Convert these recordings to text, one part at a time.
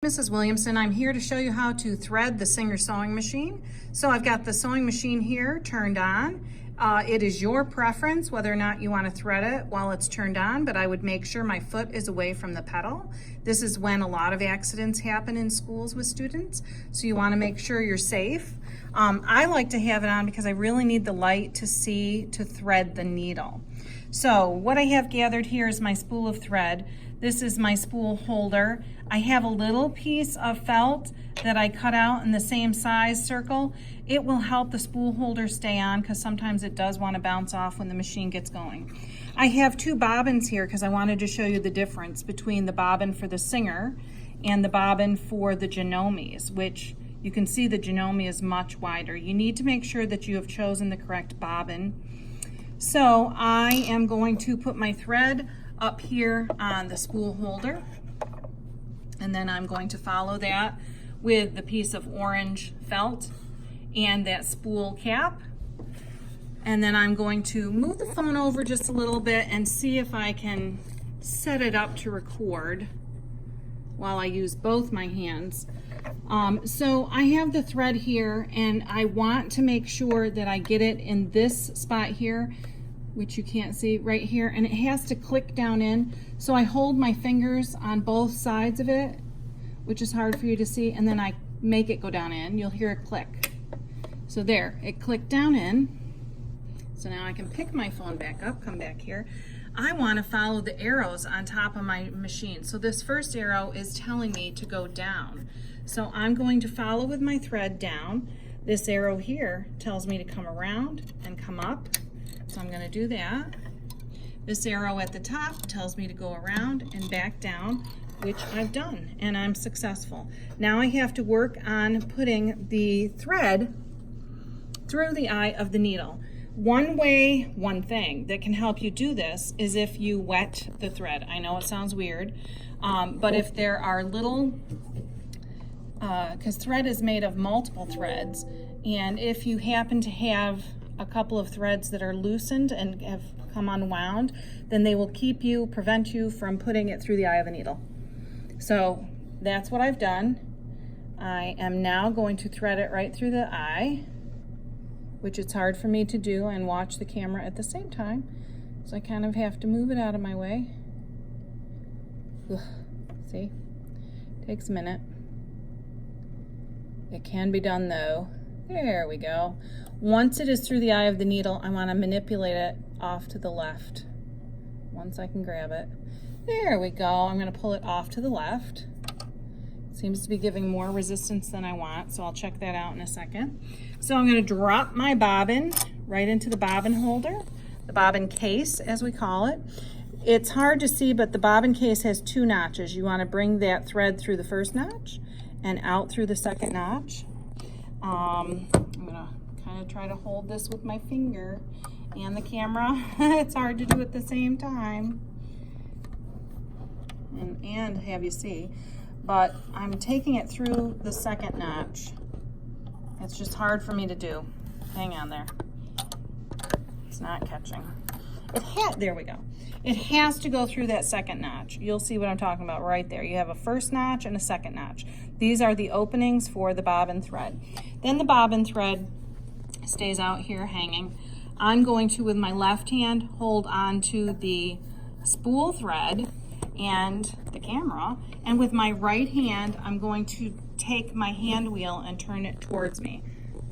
Mrs. Williamson, I'm here to show you how to thread the Singer sewing machine. So I've got the sewing machine here turned on. It is your preference whether or not you want to thread it while it's turned on, but I would make sure my foot is away from the pedal. This is when a lot of accidents happen in schools with students, so you want to make sure you're safe. I like to have it on because I really need the light to see to thread the needle. So what I have gathered here is my spool of thread. This is my spool holder. I have a little piece of felt that I cut out in the same size circle. It will help the spool holder stay on because sometimes it does want to bounce off when the machine gets going. I have two bobbins here because I wanted to show you the difference between the bobbin for the Singer and the bobbin for the Janome, which you can see the Janome is much wider. You need to make sure that you have chosen the correct bobbin. So I am going to put my thread up here on the spool holder, and then I'm going to follow that with the piece of orange felt and that spool cap. And then I'm going to move the phone over just a little bit and see if I can set it up to record while I use both my hands. So I have the thread here and I want to make sure that I get it in this spot here, which you can't see right here, and it has to click down in. So I hold my fingers on both sides of it, which is hard for you to see, and then I make it go down in. You'll hear it click. So there, it clicked down in. So now I can pick my phone back up, come back here. I want to follow the arrows on top of my machine. So this first arrow is telling me to go down. So I'm going to follow with my thread down. This arrow here tells me to come around and come up. So I'm going to do that. This arrow at the top tells me to go around and back down, which I've done, and I'm successful. Now I have to work on putting the thread through the eye of the needle. One thing that can help you do this is if you wet the thread. I know it sounds weird, but if there are little, because thread is made of multiple threads, and if you happen to have a couple of threads that are loosened and have come unwound, then they will prevent you from putting it through the eye of the needle. So that's what I've done. I am now going to thread it right through the eye, which it's hard for me to do and watch the camera at the same time. So I kind of have to move it out of my way. Ugh. See? Takes a minute. It can be done though. There we go. Once it is through the eye of the needle, I want to manipulate it off to the left. Once I can grab it. There we go. I'm going to pull it off to the left. Seems to be giving more resistance than I want, so I'll check that out in a second. So I'm going to drop my bobbin right into the bobbin holder, the bobbin case as we call it. It's hard to see, but the bobbin case has two notches. You want to bring that thread through the first notch and out through the second notch. I'm going to kind of try to hold this with my finger and the camera. It's hard to do at the same time and have you see. But I'm taking it through the second notch. It's just hard for me to do. Hang on there. It's not catching. There we go. It has to go through that second notch. You'll see what I'm talking about right there. You have a first notch and a second notch. These are the openings for the bobbin thread. Then the bobbin thread stays out here hanging. I'm going to, with my left hand, hold on to the spool thread and the camera, and with my right hand I'm going to take my hand wheel and turn it towards me.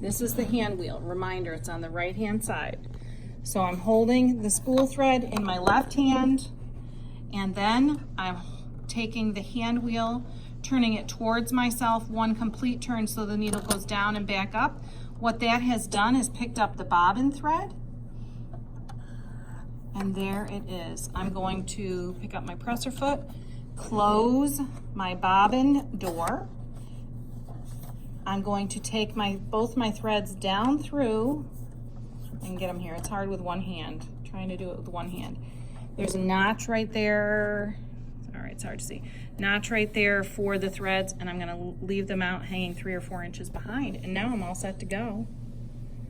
This is the hand wheel. Reminder, it's on the right hand side. So I'm holding the spool thread in my left hand, and then I'm taking the hand wheel, turning it towards myself, one complete turn so the needle goes down and back up. What that has done is picked up the bobbin thread, and there it is. I'm going to pick up my presser foot, close my bobbin door. I'm going to take both my threads down through and get them here. It's hard with one hand, trying to do it with one hand. There's a notch right there. All right, it's hard to see. Notch right there for the threads, and I'm going to leave them out hanging 3 or 4 inches behind. And now I'm all set to go.